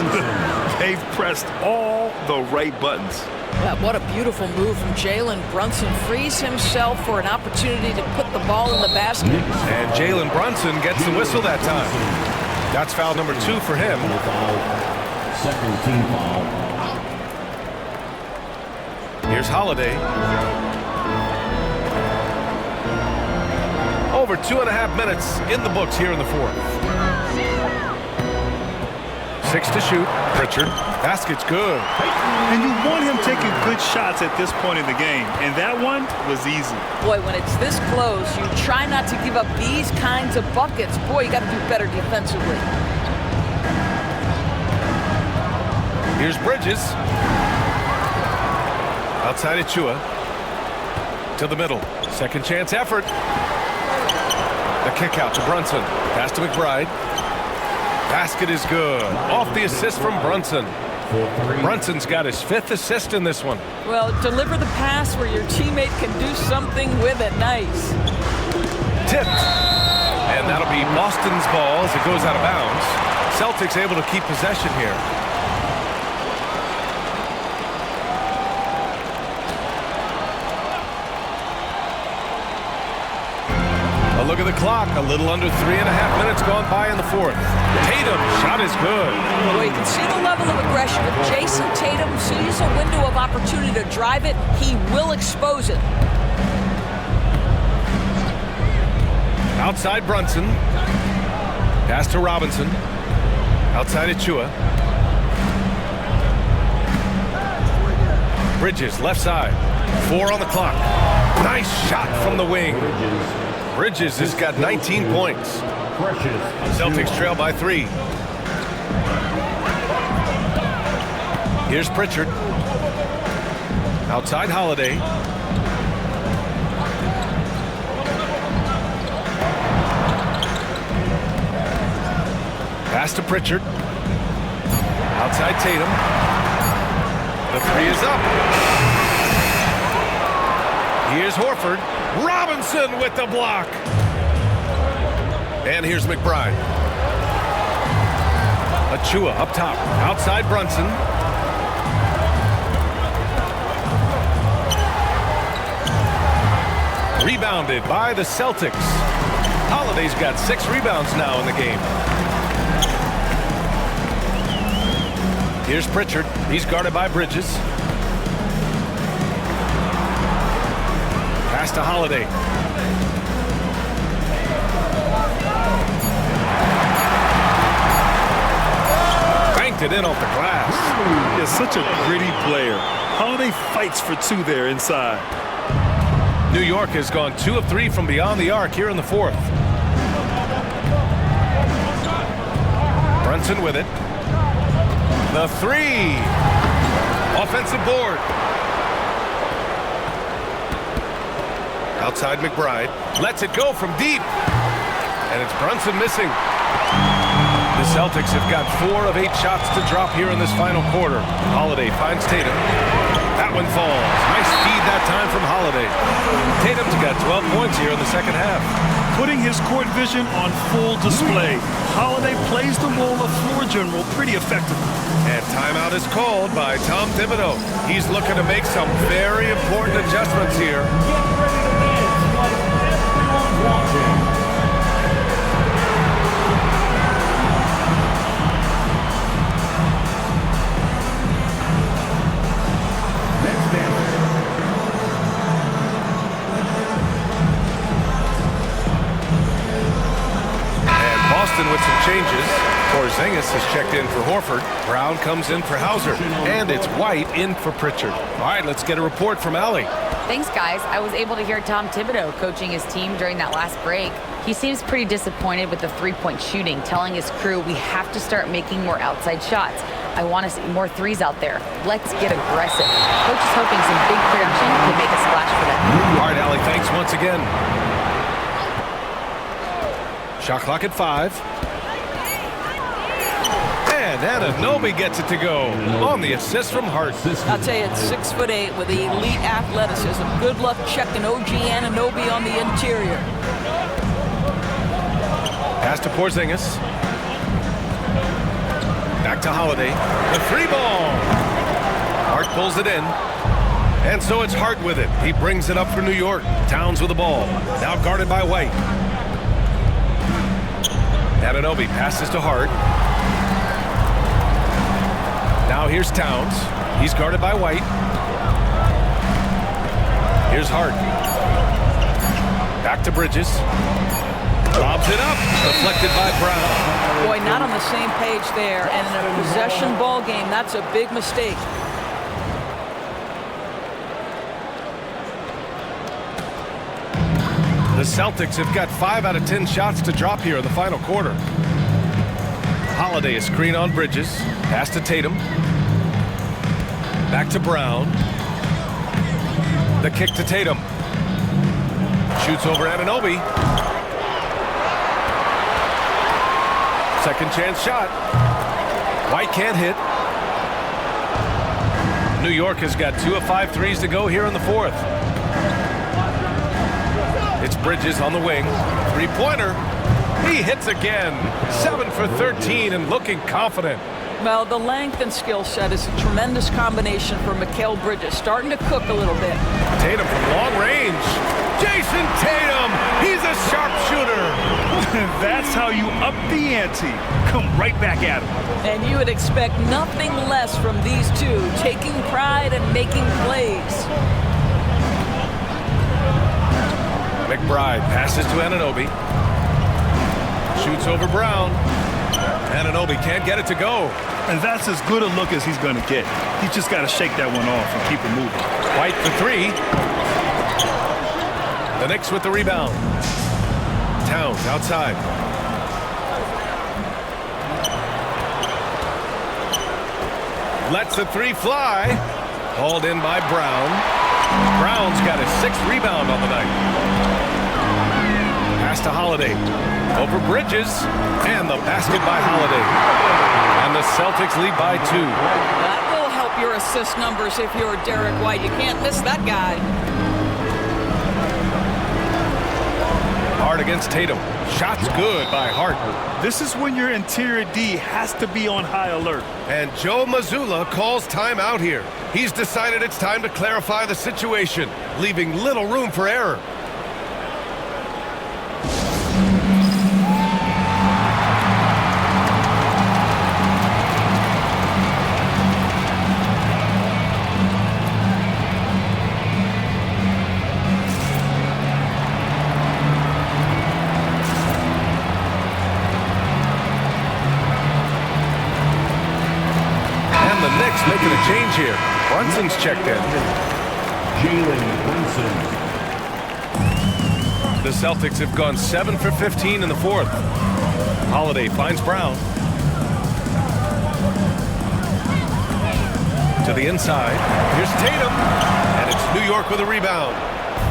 They've pressed all the right buttons. Yeah, what a beautiful move from Jalen Brunson. Frees himself for an opportunity to put the ball in the basket. And Jalen Brunson gets the whistle that time. That's foul number 2 for him. Second team foul. Here's Holiday. Over 2.5 minutes in the books here in the fourth. 6 to shoot. Pritchard. Basket's good. And you want him taking good shots at this point in the game. And that one was easy. Boy, when it's this close, you try not to give up these kinds of buckets. Boy, you got to do better defensively. Here's Bridges. Outside of Chua. To the middle. Second chance effort. The kick out to Brunson. Pass to McBride. Basket is good. Off the assist from Brunson. Brunson's got his 5th assist in this one. Well, deliver the pass where your teammate can do something with it. Nice. Tipped. And that'll be Boston's ball as it goes out of bounds. Celtics able to keep possession here. A look at the clock. A little under 3.5 minutes gone by in the fourth. Tatum, shot is good. Well, you can see the level of aggression. If Jason Tatum sees a window of opportunity to drive it, he will expose it. Outside Brunson. Pass to Robinson. Outside Chua. Bridges, left side. 4 on the clock. Nice shot from the wing. Bridges has got 19 points. Celtics trail by 3. Here's Pritchard. Outside Holiday. Pass to Pritchard. Outside Tatum. The 3 is up. Here's Horford. Robinson with the block. And here's McBride. Achua up top. Outside Brunson. Rebounded by the Celtics. Holiday's got 6 rebounds now in the game. Here's Pritchard. He's guarded by Bridges. Pass to Holiday. Banked it in off the glass. He's such a gritty player. Holiday fights for 2 there inside. New York has gone 2 of 3 from beyond the arc here in the fourth. Brunson with it. The 3. Offensive board. Outside McBride. Lets it go from deep. And it's Brunson missing. The Celtics have got 4 of 8 shots to drop here in this final quarter. Holiday finds Tatum. That one falls. Nice feed that time from Holiday. Tatum's got 12 points here in the second half. Putting his court vision on full display. Holiday plays the role of floor general pretty effectively. And timeout is called by Tom Thibodeau. He's looking to make some very important adjustments here. Get ready to dance like everyone's watching. Next dancer. And Boston with some changes. Porzingis has checked in for Horford. Brown comes in for Hauser. And it's White in for Pritchard. All right, let's get a report from Allie. Thanks, guys. I was able to hear Tom Thibodeau coaching his team during that last break. He seems pretty disappointed with the 3-point shooting, telling his crew we have to start making more outside shots. I want to see more 3s out there. Let's get aggressive. Coach is hoping some big production could make a splash for them. All right, Allie, thanks once again. Shot clock at 5. And Anunoby gets it to go on the assist from Hart. I'll tell you, it's 6'8" with elite athleticism. Good luck checking OG Anunoby on the interior. Pass to Porzingis. Back to Holiday. The 3-ball. Hart pulls it in. And so it's Hart with it. He brings it up for New York. Towns with the ball. Now guarded by White. Anunoby passes to Hart. Now here's Towns. He's guarded by White. Here's Hart. Back to Bridges. Lobs it up. Deflected by Brown. Boy, not on the same page there. And in a possession ball game, that's a big mistake. The Celtics have got 5 out of 10 shots to drop here in the final quarter. Holiday a screen on Bridges. Pass to Tatum. Back to Brown. The kick to Tatum. Shoots over Anunoby. Second chance shot. White can't hit. New York has got 2 of 5 threes to go here in the fourth. It's Bridges on the wing. 3-pointer. He hits again. 7 for 13 and looking confident. Well, the length and skill set is a tremendous combination for Mikal Bridges. Starting to cook a little bit. Tatum from long range. Jason Tatum. He's a sharpshooter. That's how you up the ante. Come right back at him. And you would expect nothing less from these two, taking pride and making plays. McBride passes to Anunoby. Shoots over Brown. Anunoby can't get it to go. And that's as good a look as he's going to get. He's just got to shake that one off and keep it moving. White for 3. The Knicks with the rebound. Towns outside. Lets the 3 fly. Hauled in by Brown. Brown's got his 6th rebound on the night. Pass to Holiday. Over Bridges. And the basket by Holiday. And the Celtics lead by 2. That will help your assist numbers if you're Derek White. You can't miss that guy. Hart against Tatum. Shots good by Hart. This is when your interior D has to be on high alert. And Joe Mazzulla calls timeout here. He's decided it's time to clarify the situation, leaving little room for error. Making a change here. Brunson's checked in. Jalen Brunson. The Celtics have gone 7 for 15 in the fourth. Holiday finds Brown. To the inside. Here's Tatum. And it's New York with a rebound.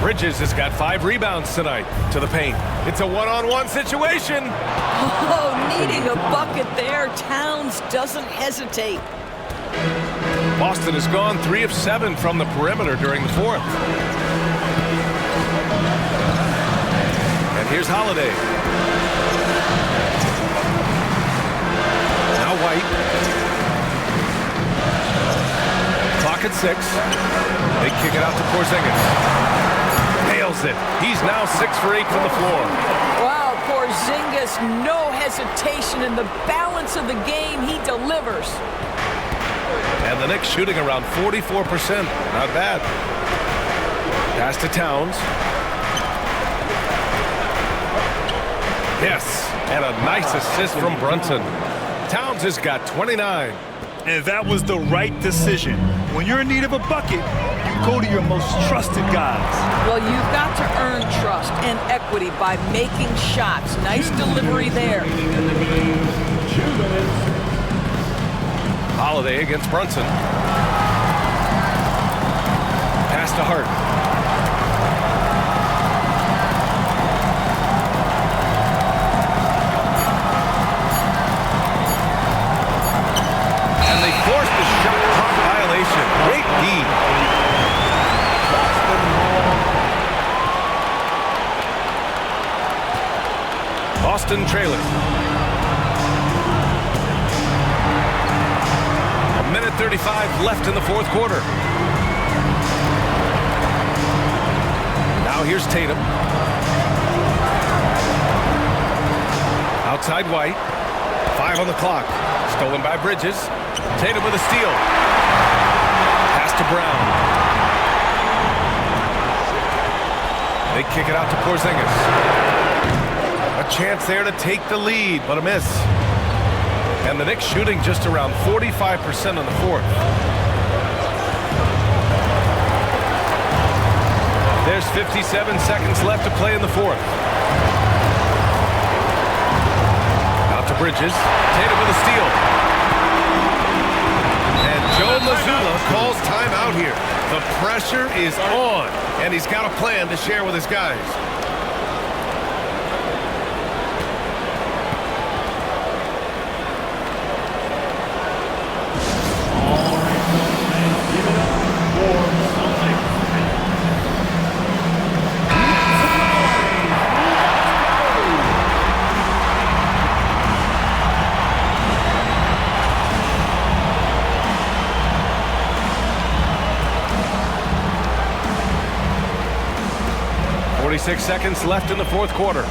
Bridges has got 5 rebounds tonight. To the paint. It's a one-on-one situation. Oh, needing a bucket there. Towns doesn't hesitate. Boston has gone 3 of 7 from the perimeter during the fourth. And here's Holiday. Now White. Clock at 6. They kick it out to Porzingis. Nails it. He's now 6 for 8 from the floor. Wow, Porzingis, no hesitation in the balance of the game. He delivers. And the Knicks shooting around 44%. Not bad. Pass to Towns. Yes, and a nice assist from Brunson. Towns has got 29. And that was the right decision. When you're in need of a bucket, you go to your most trusted guys. Well, you've got to earn trust and equity by making shots. Nice delivery there. 2 minutes. Holiday against Brunson. Pass to Hart. Houston trailing. 1:35 left in the fourth quarter. Now here's Tatum. Outside White. 5 on the clock. Stolen by Bridges. Tatum with a steal. Pass to Brown. They kick it out to Porzingis. A chance there to take the lead, but a miss. And the Knicks shooting just around 45% in the fourth. There's 57 seconds left to play in the fourth. Out to Bridges. Tatum with a steal. And Joe Mazzulla calls timeout here. The pressure is on, and he's got a plan to share with his guys. Six seconds left in the fourth quarter.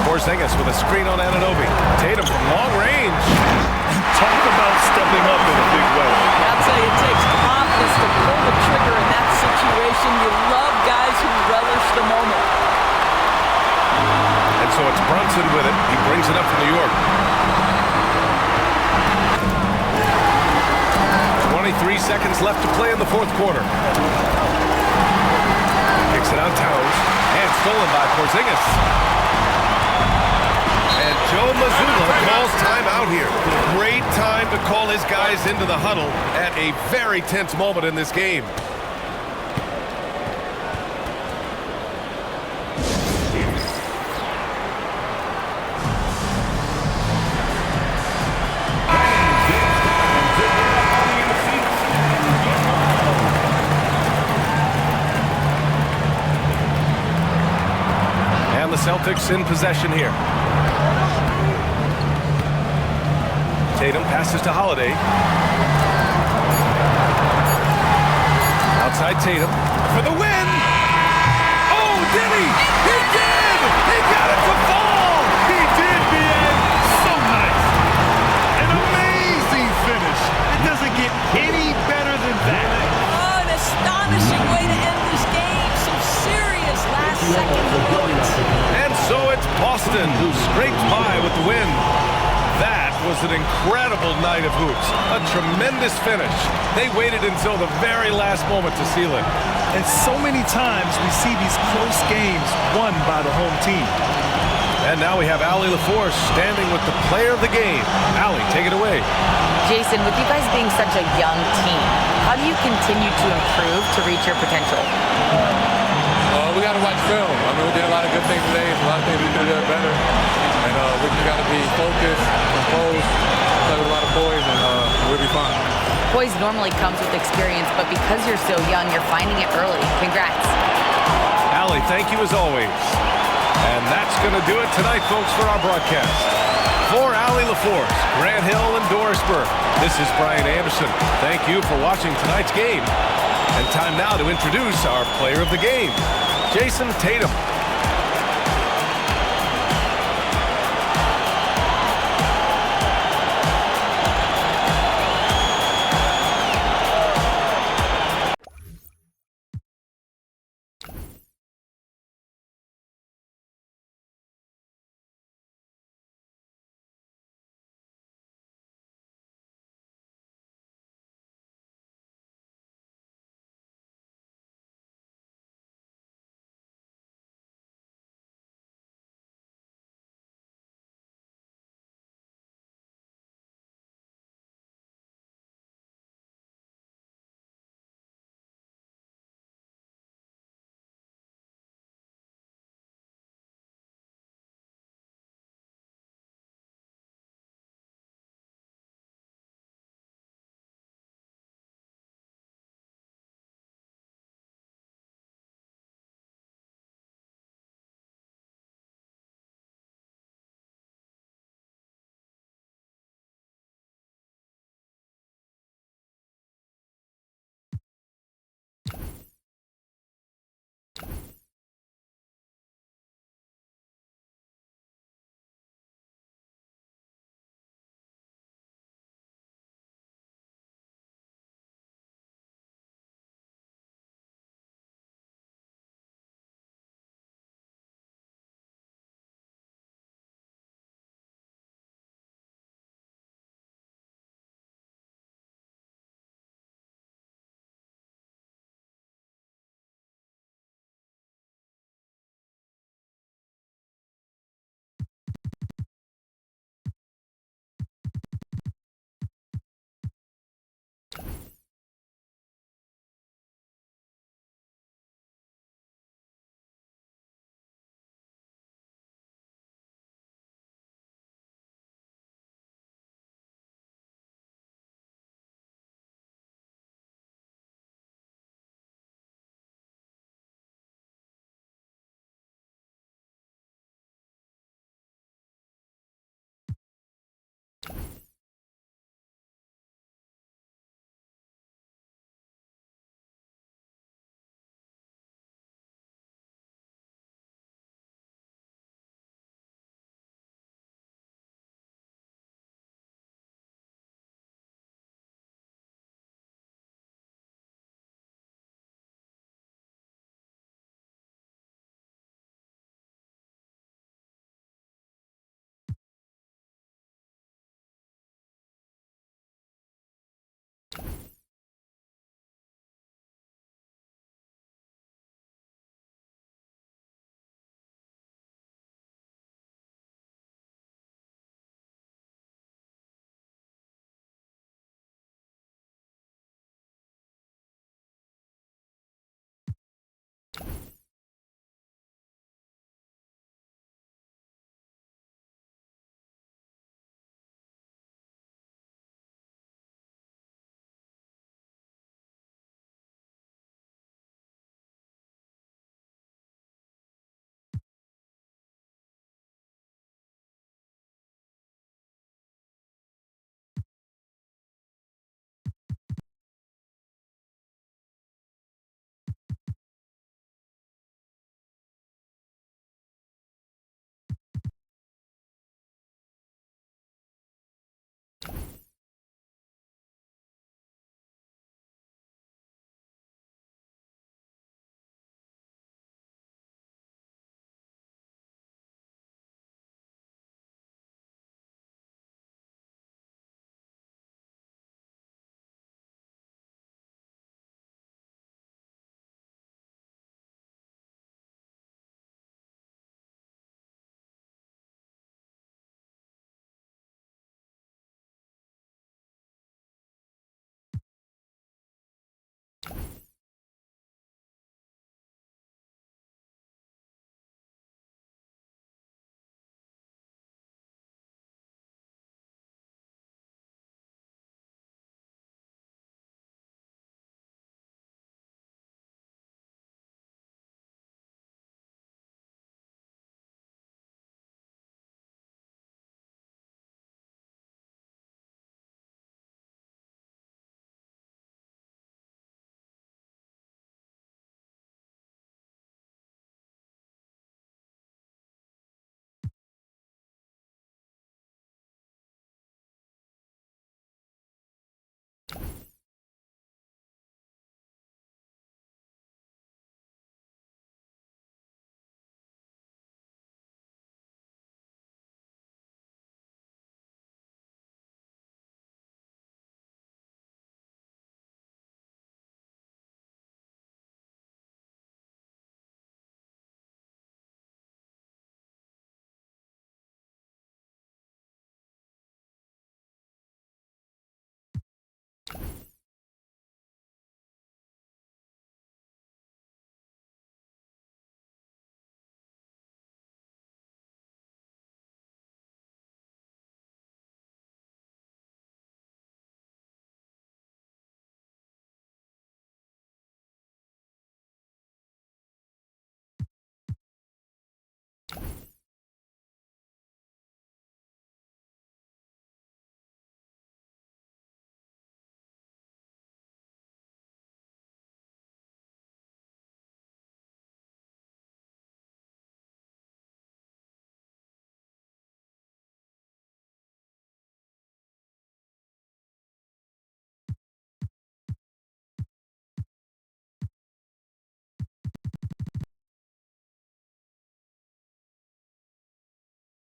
Porzingis with a screen on Anunoby. Tatum from long range. Talk about stepping up in a big way. I'll tell you, it takes confidence to pull the trigger in that situation. You love guys who relish the moment. And so it's Brunson with it. He brings it up for New York. 23 seconds left to play in the fourth quarter. Kicks it out Towns. And stolen by Porzingis. And Joe Mazzulla calls timeout here. Great time to call his guys into the huddle at a very tense moment in this game. Celtics in possession here. Tatum passes to Holiday. Outside Tatum for the win. Oh, did he? He did! He got it to fall! He did, BA. So nice. An amazing finish. It doesn't get any better than that. Oh, an astonishing way to end this game. Some serious last-second moments. And so it's Boston who scrapes by with the win. That was an incredible night of hoops. A tremendous finish. They waited until the very last moment to seal it. And so many times we see these close games won by the home team. And now we have Allie LaForce standing with the player of the game. Allie, take it away. Jason, with you guys being such a young team, how do you continue to improve to reach your potential? We got to watch film. I mean, we did a lot of good things today. A lot of things we could have done better. And we just got to be focused, composed, play with a lot of boys, and we'll be fine. Poise normally comes with experience, but because you're so young, you're finding it early. Congrats. Allie, thank you as always. And that's going to do it tonight, folks, for our broadcast. For Allie LaForce, Grant Hill, and Dorisburg, this is Brian Anderson. Thank you for watching tonight's game. And time now to introduce our player of the game, Jason Tatum.